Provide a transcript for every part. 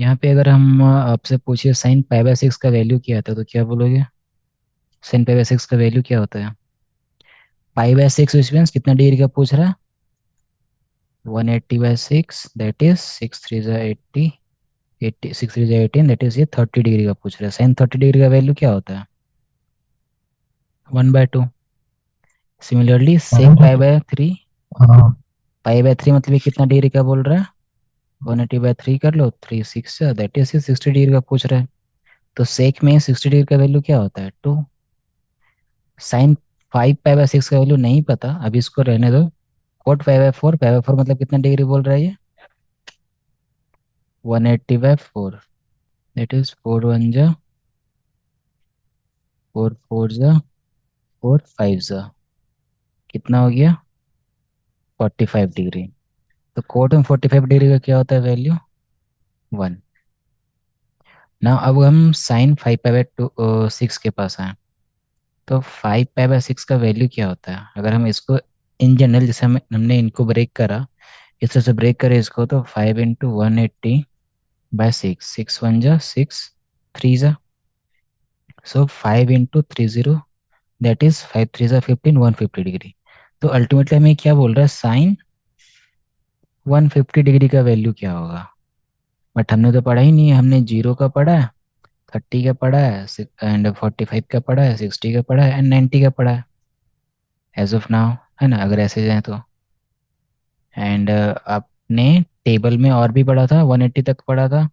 यहाँ पे अगर हम आपसे पूछिए साइन पाई बाय सिक्स का वैल्यू क्या आता है तो क्या बोलोगे? साइन पाई बाय सिक्स का वैल्यू क्या होता है? पाई बाय सिक्स मीन्स कितना डिग्री का पूछ रहा है? 180/6, दैट इज 6 3 ज़ा 80, 6 3 ज़ा 18, दैट इज ये 30 डिग्री का पूछ रहा है। साइन 30 डिग्री का वैल्यू क्या होता है? 1/2। सिमिलरली सेक पाई बाय 3, हाँ। पाई बाय 3 मतलब ये कितना डिग्री का बोल रहा है? 180/3 कर लो, 3 6, दैट इज 60 डिग्री का पूछ रहा है। तो सेक में 60 डिग्री का वैल्यू क्या होता है? 2। साइन 5 पाई बाय 6 का वैल्यू नहीं पता, अभी इसको रहने दो। Coat pi by 4, pi by 4 मतलब कितना डिग्री बोल रहा है ये? 180/4, दैट इज 4 1 ज़ा 4 4 ज़ा 4 5 ज़ा, कितना हो गया? 45 डिग्री। तो कोट में 45 डिग्री का क्या होता है वैल्यू? 1। ना अब हम साइन 5 पाई बाय 6 के पास आए। तो 5 पाई बाय 6 का वैल्यू क्या होता है अगर हम इसको इन जनरल, जैसे हमने इनको ब्रेक करा, इस तरह से ब्रेक करें इसको, तो 5 × 180/6, 6 1 ज़ा 6 3 ज़ा, सो 5 × 3 0, दैट इज 5 3 ज़ा 15, 150 डिग्री। तो अल्टीमेटली हमें क्या बोल रहा है? साइन 150 डिग्री का वैल्यू क्या होगा? बट हमने तो पढ़ा ही नहीं है, हमने 0 का पढ़ा है, 30 का पढ़ा है, एंड 45 का पढ़ा है, 60 का पढ़ा है, एंड 90 का पढ़ा है एज ऑफ नाउ, है ना? अगर ऐसे जाए तो। एंड आपने टेबल में और भी पढ़ा था, 180 तक पढ़ा था।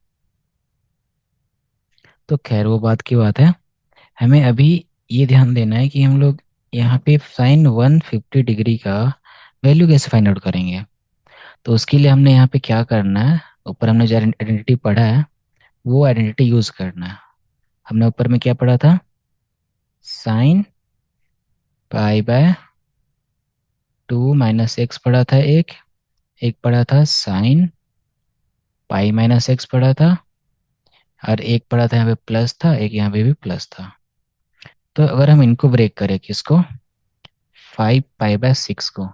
तो खैर वो बात की बात है। हमें अभी ये ध्यान देना है कि हम लोग यहाँ पे साइन 150 डिग्री का वैल्यू कैसे फाइंड आउट करेंगे। तो उसके लिए हमने यहाँ पे क्या करना है, ऊपर हमने जो आइडेंटिटी पढ़ा है वो आइडेंटिटी यूज करना है। हमने ऊपर में क्या पढ़ा था? साइन पाई/2 - x पढ़ा था, एक एक पढ़ा था साइन पाई - x पढ़ा था, और एक पढ़ा था यहाँ पे प्लस था, एक यहाँ पे भी प्लस था। तो अगर हम इनको ब्रेक करें, किसको? 5 पाई/6 को,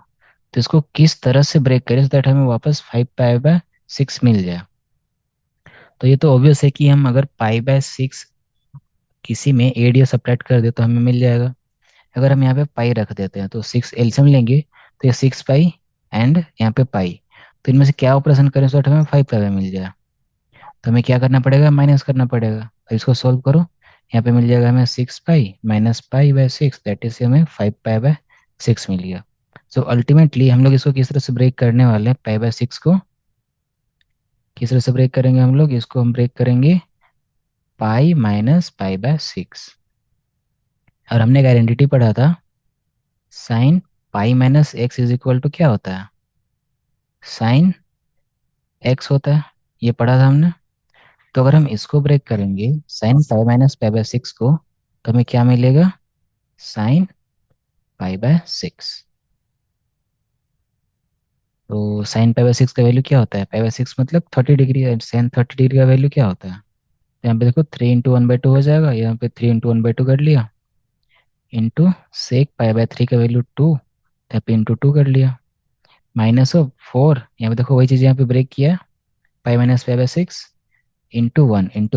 तो इसको किस तरह से ब्रेक करें दैट हमें वापस 5 पाई/6 मिल जाए? तो ये तो ऑब्वियस है कि हम अगर पाई/6 किसी में एड या सब्ट्रैक्ट कर दे तो हमें मिल जाएगा। अगर हम यहाँ पे पाई रख देते हैं तो 6 एलसीएम लेंगे, तो ये 6 पाई एंड यहाँ पे पाई, तो इनमें से क्या ऑपरेशन करें तो हमें 5 पाई मिल जाए? तो हमें क्या करना पड़ेगा? माइनस करना पड़ेगा। तो इसको सोल्व करो, यहाँ पे मिल जाएगा हमें 6 पाई - पाई/6, दैट इज हमें 5 पाई/6 मिल गया। सो अल्टीमेटली हम लोग इसको किस तरह से ब्रेक करने वाले हैं? पाई/6 को किस तरह से ब्रेक करेंगे हम लोग? इसको हम ब्रेक करेंगे पाई - पाई/6। और हमने एक आइडेंटिटी पढ़ा था, sine pi - x is equal to क्या होता है? साइन x होता है, ये पढ़ा था हमने। तो अगर हम इसको ब्रेक करेंगे साइन पाई - पाई/6 को, तो हमें क्या मिलेगा? साइन पाई/6। तो साइन पाई/6 का वैल्यू क्या होता है? पाई/6 मतलब 30 डिग्री है, साइन 30 डिग्री का वैल्यू क्या होता है? यहाँ पे देखो 3 × 1/2 हो जाएगा, यहाँ पे 3 × 1/2 कर लिया, इंटू सेक पाई/3 का वैल्यू 2, यहाँ पे इंटू 2 कर लिया, -4, यहाँ पे देखो वही चीज़ यहाँ पे ब्रेक किया, पाई - पाई/6 इंटू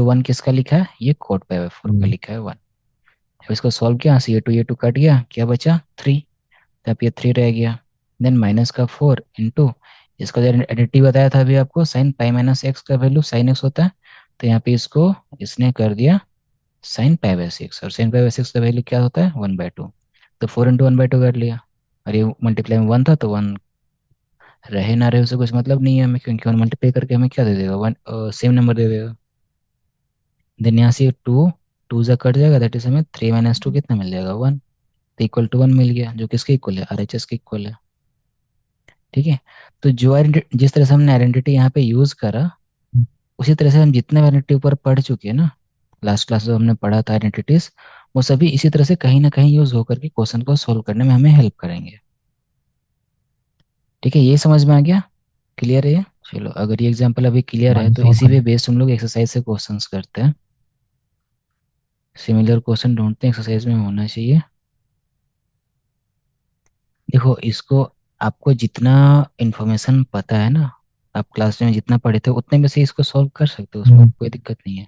1 किसका लिखा है? ये कोट पाई/4 का हम्म। लिखा है 1। अब इसको सॉल्व किया, ये टू कट गया, क्या बचा? 3। तब ये 3 रह गया, देन -4 इंटू, इसका जो आइडेंटिटी बताया था अभी आपको, साइन पाई - x का वैल्यू साइन x होता है, तो यहाँ पे इसको इसने कर दिया साइन पाई/6, और साइन पाई/6 का वैल्यू क्या होता है? 1/2। तो 4 × 1/2 कर लिया, और ये मल्टीप्लाई में 1 था तो 1 रहे ना रहे उससे कुछ मतलब नहीं है हमें, क्योंकि 1 मल्टीप्लाई करके हमें क्या दे देगा? 1 सेम नंबर दे देगा। देन यहाँ से 2 2 कट जाएगा, दैट इज हमें 3 - 2 कितना मिल जाएगा? 1। तो इक्वल टू 1 मिल गया, जो किसके इक्वल है? RHS के इक्वल है। ठीक है। तो जो आइडेंटिटी, जिस तरह से हमने आइडेंटिटी यहाँ पे यूज करा, उसी तरह से हम जितने आइडेंटिटी ऊपर पढ़ चुके हैं ना, लास्ट क्लास जो हमने पढ़ा था आइडेंटिटीज, वो सभी इसी तरह से कहीं ना कहीं यूज होकर के क्वेश्चन को सोल्व करने में हमें हेल्प करेंगे। ठीक है, ये समझ में आ गया? क्लियर है ये? चलो, अगर ये एग्जाम्पल अभी क्लियर हाँ है जी, तो समझ इसी गए। पे बेस्ड हम लोग एक्सरसाइज से क्वेश्चंस करते हैं। सिमिलर क्वेश्चन ढूंढते हैं, एक्सरसाइज में होना चाहिए। देखो इसको, आपको जितना इन्फॉर्मेशन पता है ना, आप क्लास में जितना पढ़े थे उतने में से इसको सॉल्व कर सकते हो, उसमें कोई दिक्कत नहीं है।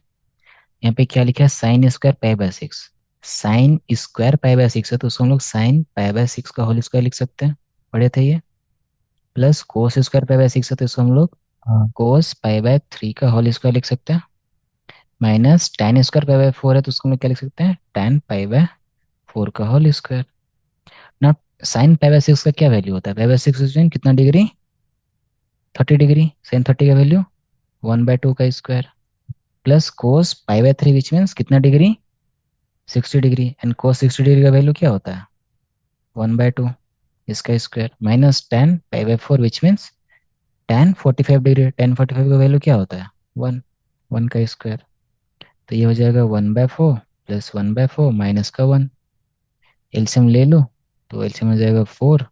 यहाँ पे क्या लिखा है, sign square pi by six. Sign square pi by six है तो उसको हम लोग साइन पाई बाय सिक्स का होल स्क्वायर लिख सकते हैं, पढ़े थे ये। Plus cos square pi by six है तो इसको हम लोग हाँ। कोस पाई बाय थ्री का होल स्क्वायर लिख सकते हैं। Minus ten square pi by four है तो उसको हम लोग क्या लिख सकते हैं, टेन पाई बाय फोर का होल स्क्वायर। ना, साइन पाई बाय सिक्स का क्या वैल्यू होता है, पाई बाय सिक्स कितना डिग्री, 30 डिग्री। साइन 30 का वैल्यू 1/2 का square. Plus cos pi by three which means कितना degree, 60 degree. And cos 60 degree का वैल्यू क्या होता है, 1/2 इसका square. Minus tan pi by four which means tan 45 degree. Tan 45 का वैल्यू क्या होता है, वन, वन का स्क्वायर। तो ये हो जाएगा 1/4 प्लस 1/4 माइनस का वन। एलसीएम ले लो, तो एलसीएम हो जाएगा four,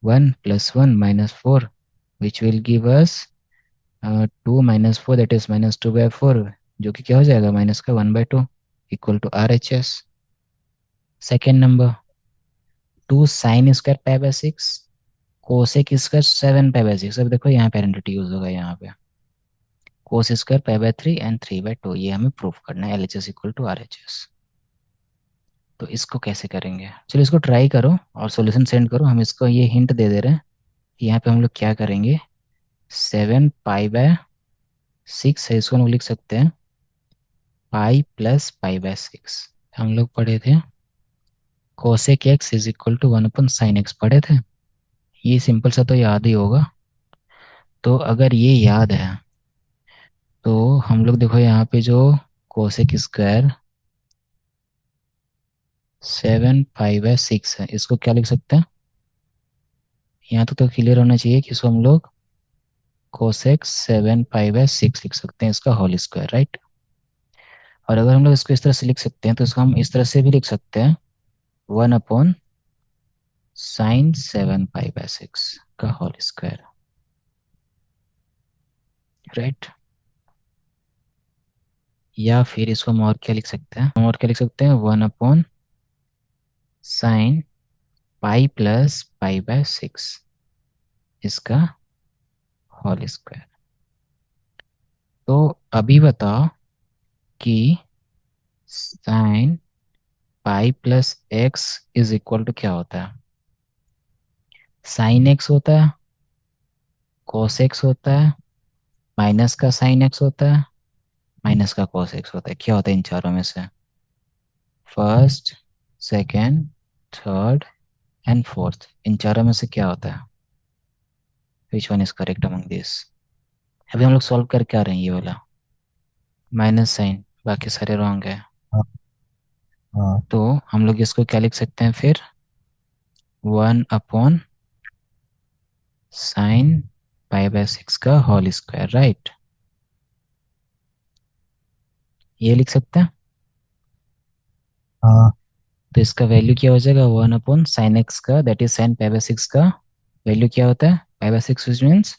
one plus one minus four, which will give us two minus four, that is -2/4, जो कि क्या हो जाएगा, माइनस का 1/2, equal to RHS। Second number, two sine square pi by six, cosec square seven pi by six. अब देखो यहाँ पे आइडेंटिटी यूज होगा, यहाँ पे cos square pi by three and 3/2, ये हमें प्रूफ करना है, LHS इक्वल टू RHS। तो इसको कैसे करेंगे, चलो इसको ट्राई करो और सॉल्यूशन सेंड करो। हम इसको ये हिंट दे दे रहे हैं कि यहाँ पे हम लोग क्या करेंगे, सेवन पाई बाय सिक्स है, इसको हम लोग लिख सकते हैं pi plus pi by six. हम लोग पढ़े थे cosec x is equal to 1/sin x, पढ़े थे। ये सिंपल सा तो याद ही होगा। तो अगर ये याद है तो हम लोग देखो यहाँ पे जो cosec square seven pi by six है, इसको क्या लिख सकते हैं, यहाँ तो क्लियर होना चाहिए कि इसको हम लोग cosec seven pi by six लिख सकते हैं, इसका होल स्क्वायर, राइट। और अगर हम लोग इसको इस तरह से लिख सकते हैं तो इसको हम इस तरह से भी लिख सकते हैं, 1/sin 7 पाई बाय 6 का होल स्क्वायर, राइट। या फिर इसको हम और क्या लिख सकते हैं, हम और क्या लिख सकते हैं, 1/sin pi plus pi by 6 इसका होल स्क्वायर। तो अभी बताओ कि sine pi plus x is equal to क्या होता है, साइन एक्स होता है, कोस एक्स होता है, माइनस का साइन एक्स होता है, माइनस का कोस एक्स होता है। क्या होता है इन चारों में से, first, second, third and fourth, इन चारों में से क्या होता है, which one is correct among this. अभी हम लोग सॉल्व करके आ रहे हैं ये वाला, माइनस साइन, बाकी सारे रॉन्ग है। हाँ। हाँ। तो हम लोग इसको क्या लिख सकते हैं फिर, 1/sin पाई बाय 6 का होल स्क्वायर, राइट। ये लिख सकते हैं। हाँ। तो इसका वैल्यू क्या हो जाएगा, 1/sin x का, that is sin pi by 6 का वैल्यू क्या होता है, pi by 6 which means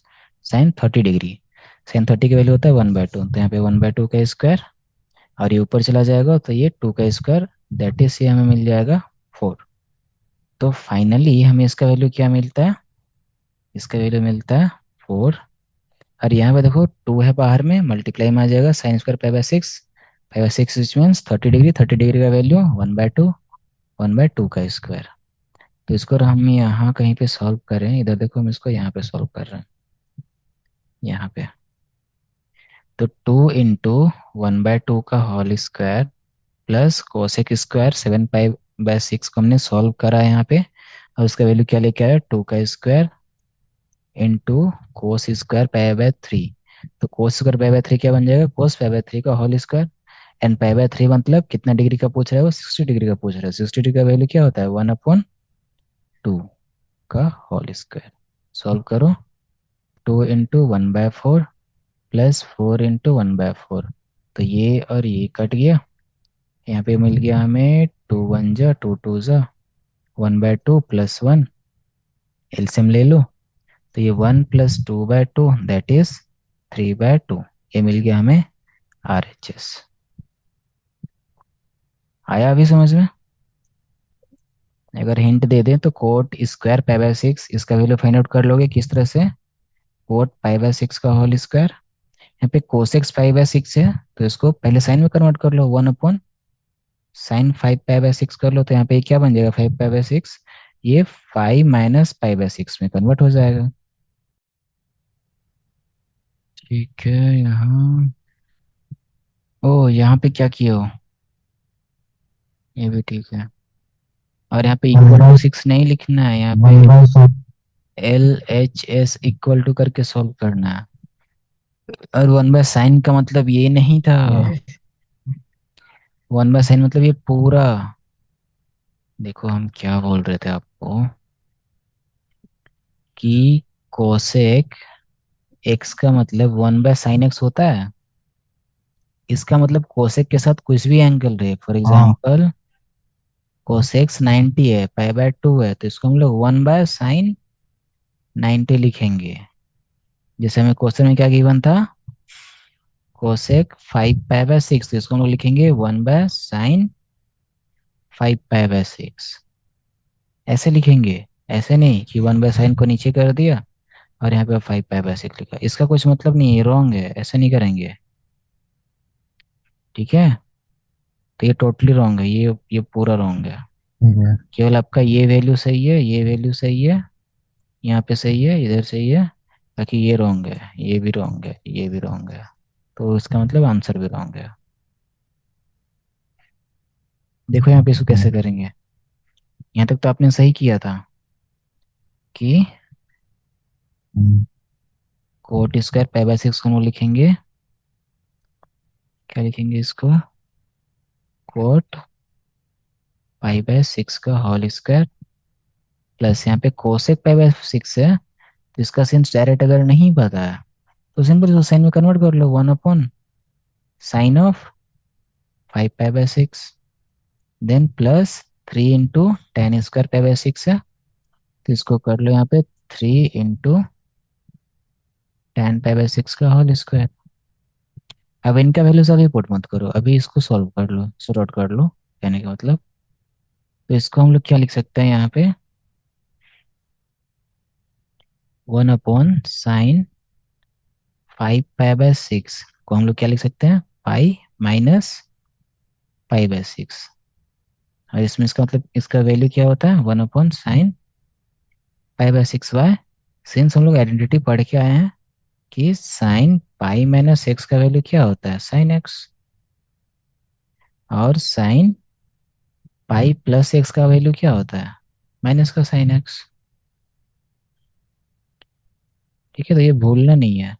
sin 30 degree. sin 30 का वैल्यू होता है 1/2, तो यहाँ पे 1/2 का स्क्वायर, और ये ऊपर चला जाएगा तो ये 2 का स्क्वायर, दैट इज ये हमें मिल जाएगा 4। तो फाइनली हमें इसका वैल्यू क्या मिलता है, इसका वैल्यू मिलता है 4। और यहाँ पे देखो 2 है बाहर में, मल्टीप्लाई में आ जाएगा sin² pi by 6, pi by 6 which means 30 degree, 30 degree का वैल्यू 1/2, 1/2 का स्क्वायर। तो इसको हम यहाँ कहीं पे सॉल्व करें, इधर देखो हम इसको यहाँ पे सॉल्व कर रहे हैं, यहाँ पे। तो 2 × 1/2 का whole square plus cosec square 7 pi by 6 को हमने सॉल्व करा है यहाँ पे, और उसका वैल्यू क्या लेके आया, 2 का square into cos square pi by 3। तो कोस स्क्वायर पाई बाय 3 क्या बन जाएगा, कोस पाई बाय 3 का whole square. And pi by 3 मतलब कितना डिग्री का पूछ रहा है वो, 60 डिग्री का पूछ रहा है। 60 डिग्री का वैल्यू क्या होता है, 1/2 का होल स्क्वायर। सॉल्व करो, 2 × 1/4 प्लस 4 × 1/4, तो ये और ये कट गया। यहाँ पे मिल गया हमें 2 1 जा 2 2 जा 1/2 प्लस वन, एलसीएम ले लो। तो ये 1 + 2/2 दैट इज 3/2, ये मिल गया हमें RHS। आया अभी समझ में। अगर हिंट दे दें तो कोट स्क्वायर पाई बाय 6 इसका वैल्यू फाइंड आउट कर लोगे किस तरह से, कोट पाई बाय सिक्स का होल स्क्वायर। यहाँ पे कोसेक्स पाई बाय सिक्स है, तो इसको पहले साइन में कन्वर्ट कर लो, 1 अपॉन साइन 5 पाई बाय 6 कर लो, तो यहाँ पे क्या बन जाएगा, 5 पाई बाय 6। ये 5 - पाई बाय 6 में कन्वर्ट हो जाएगा। ठीक है। यहाँ, ओ यहाँ पे क्या किए हो, ये भी ठीक है। और यहाँ पे इक्वल टू 6 नहीं लिखना है, यहाँ पे 1/6। LHS इक्वल टू करके सॉल्व करना है। और 1/sin का मतलब ये नहीं था। 1/sin मतलब ये पूरा, देखो हम क्या बोल रहे थे आपको, कि कोसेक एक्स का मतलब 1/sin x होता है। इसका मतलब कोसेक के साथ कुछ भी एंगल रहे, फॉर हाँ। एग्जाम्पल कोसेक्स 90 है, पाई/2 है, तो इसको हम लोग 1/sin 90 लिखेंगे। जैसे हमें क्वेश्चन में क्या गिवन था, कोसेक 5 पाई बाय 6, तो इसको हम लोग लिखेंगे 1/sin 5 पाई बाय 6, ऐसे लिखेंगे। ऐसे नहीं कि 1/sin को नीचे कर दिया और यहाँ पे 5 पाई बाय 6 लिखा, इसका कुछ मतलब नहीं है, रॉन्ग है, ऐसे नहीं करेंगे। ठीक है, तो ये टोटली रॉन्ग है, ये पूरा रॉन्ग है। ठीक है। केवल आपका ये वैल्यू सही है, ये वैल्यू सही है, यहाँ पे सही है, इधर सही है, बाकी ये रॉन्ग है, ये भी रॉन्ग है, ये भी रॉन्ग है। तो इसका मतलब आंसर भी रॉन्ग है। देखो यहाँ पे इसको कैसे करेंगे। यहाँ तक तो आपने सही किया था कि हम्म, कोट स्क्वायर पाई बाय 6 को हम लोग लिखेंगे, क्या लिखेंगे इसको, कोट पाई बाय 6 का होल स्क्वायर, प्लस यहाँ पे कोसेक पाई बाय 6 है, तो इसका सेंस डायरेक्ट अगर नहीं पता है तो सिंपल इसको साइन में कन्वर्ट कर लो, 1/sin of 5 pi by 6, then plus 3 × tan² pi by 6 है, तो इसको कर लो यहाँ पे 3 × tan पाई बाय 6 का होल स्क्वायर। अब इनका वैल्यूज अभी पुट मत करो, अभी इसको सॉल्व कर लो, सॉर्ट आउट कर लो, कहने का मतलब। तो इसको हम लोग क्या लिख सकते हैं यहाँ पे, 1/sin 5 पाई बाय 6 को हम लोग क्या लिख सकते हैं, पाई - पाई बाय 6। और इसमें इसका मतलब इसका वैल्यू क्या होता है, 1/sin 5/6 y। सिंस हम लोग आइडेंटिटी पढ़ के आए हैं कि साइन पाई - x का वैल्यू क्या होता है, साइन एक्स, और साइन पाई + x का वैल्यू क्या होता है, माइनस का साइन एक्स। ठीक है, तो ये भूलना नहीं है।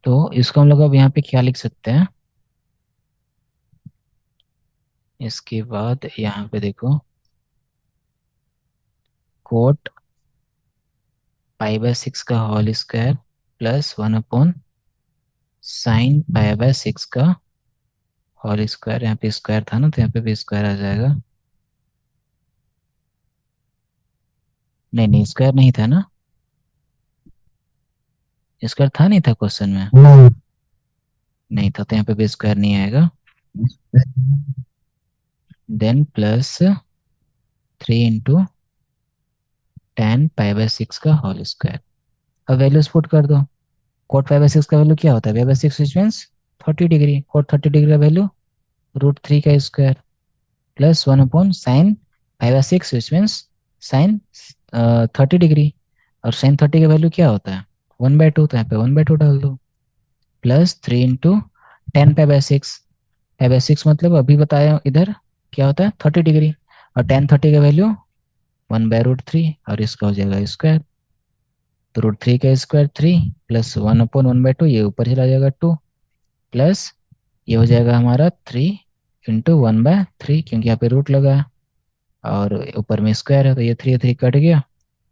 तो इसको हम लोग अब यहाँ पे क्या लिख सकते हैं, इसके बाद यहाँ पे देखो, कोट पाई बाय 6 का होल स्क्वायर प्लस 1/sin 5/6 का होल स्क्वायर, यहाँ पे स्क्वायर था ना, तो यहाँ पे भी स्क्वायर आ जाएगा। नहीं नहीं, स्क्वायर नहीं था ना, स्क्वायर था नहीं था क्वेश्चन में, नहीं। नहीं था, तो यहाँ पे भी स्क्वायर नहीं आएगा। Then plus 3 × tan pi by 6 का होल स्क्वायर। अब वैल्यूज पुट कर दो। कोट पाई बाय 6 का वैल्यू क्या होता है, pi by 6 which means 30 degree, cot 30 degree का वैल्यू √3 का square, plus 1/sin 5/6 which means sine 30 degree, और sin 30 का वैल्यू क्या होता है, 1/2, तो यहाँ पे 1/2 डाल दो, plus 3 × tan pi by 6। Pi by 6 मतलब अभी बताया इधर क्या होता है, 30 डिग्री, और tan 30 का वैल्यू 1/√3, और इसका हो जाएगा स्क्वायर। तो √3 का स्क्वायर 3, प्लस 1/1/2, ये ऊपर चला जाएगा 2, प्लस ये हो जाएगा हमारा 3 × 1/3, क्योंकि यहाँ पे रूट लगा है और ऊपर में स्क्वायर है, तो ये 3 कट गया।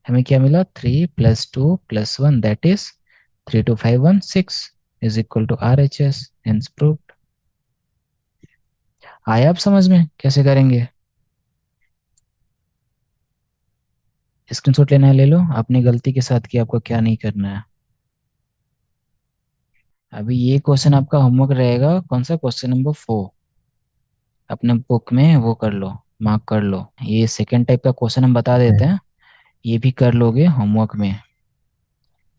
हमें क्या मिला, 3 + 2 + 1, that is 3 × 5 = 6, is equal to RHS, hence proved. आया आप समझ में कैसे करेंगे। स्क्रीनशॉट लेना है ले लो, अपनी गलती के साथ कि आपको क्या नहीं करना है। अभी ये क्वेश्चन आपका होमवर्क रहेगा, कौन सा, क्वेश्चन नंबर 4। अपने बुक में वो कर लो, मार्क कर लो। ये सेकंड टाइप का क्वेश्चन हम बता देते हैं, ये भी कर लोगे होमवर्क में।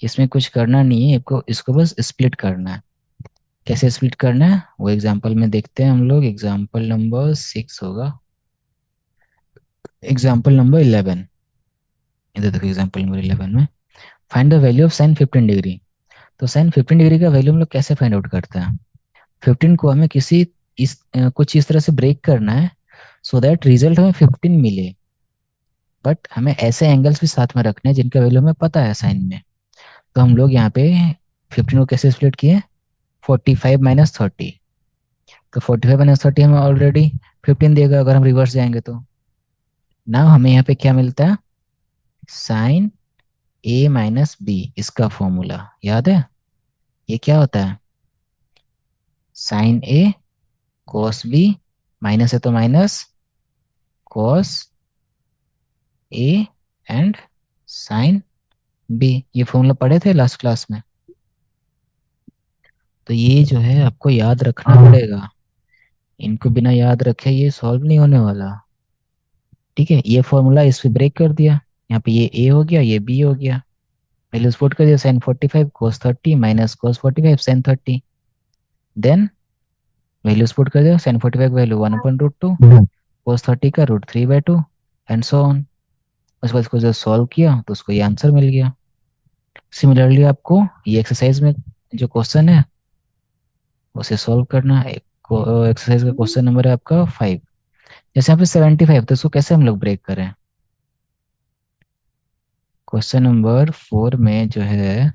इसमें कुछ करना नहीं है, आपको इसको बस स्प्लिट करना है। कैसे स्प्लिट करना है वो एग्जाम्पल में देखते हैं हम लोग। एग्जाम्पल नंबर 6 होगा, एग्जाम्पल नंबर 11। इधर देखो एग्जाम्पल नंबर 11 में, find the value of sine 15 degree. तो साइन 15 डिग्री का वैल्यू हम लोग कैसे फाइंड आउट करते हैं? 15 को हमें किसी कुछ इस तरह से ब्रेक करना है सो दैट रिजल्ट हमें 15 मिले। बट हमें ऐसे एंगल्स भी साथ में रखने हैं जिनका वैल्यू हमें पता है साइन में। तो हम लोग यहाँ पे 15 को कैसे स्प्लिट किए? 45 - 30। तो 45 - 30 हमें ऑलरेडी 15 देगा अगर हम रिवर्स जाएंगे तो। ना हमें यहाँ पे क्या मिलता है? साइन A - B, इसका फॉर्मूला याद है? ये क्या होता है? Sine A cos B, minus है तो minus cos A and sine B। ये फॉर्मूला पढ़े थे लास्ट क्लास में। तो ये जो है आपको याद रखना पड़ेगा, इनको बिना याद रखे ये सॉल्व नहीं होने वाला। ठीक है, ये फॉर्मूला इस पे ब्रेक कर दिया, यहाँ पे ये A हो गया, ये B हो गया। वैल्यूज पुट कर दिया, sine 45 cos 30 minus cos 45 sin 30। Then values put कर दिया, साइन 45 का वैल्यू 1/√2, cos 30 का √3/2 एंड सो ऑन। उसके बाद इसको जब सॉल्व किया तो उसको ये आंसर मिल गया। सिमिलरली आपको ये एक्सरसाइज में जो क्वेश्चन है उसे सॉल्व करना है। एक्सरसाइज का क्वेश्चन नंबर है आपका 5। जैसे यहाँ पे 75, तो इसको कैसे हम लोग ब्रेक करें? क्वेश्चन नंबर 4 में जो है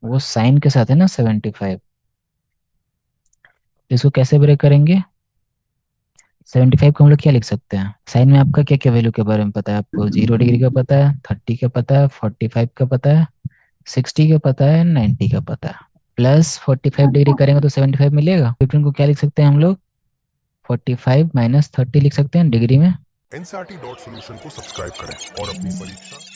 वो साइन के साथ है ना 75, तो इसको कैसे ब्रेक करेंगे? 75 को हम लोग क्या लिख सकते हैं? साइन में आपका क्या क्या वैल्यू के बारे में पता है आपको? 0 डिग्री का पता है, 30 का पता है, 45 का पता है, 60 का पता है, 90 का पता है। प्लस 45 डिग्री करेंगे तो 75 मिलेगा। 15 को क्या लिख सकते हैं हम लोग? 45 - 30 लिख सकते हैं डिग्री में। NCERT डॉट सॉल्यूशन को सब्सक्राइब करें और अपनी परीक्षा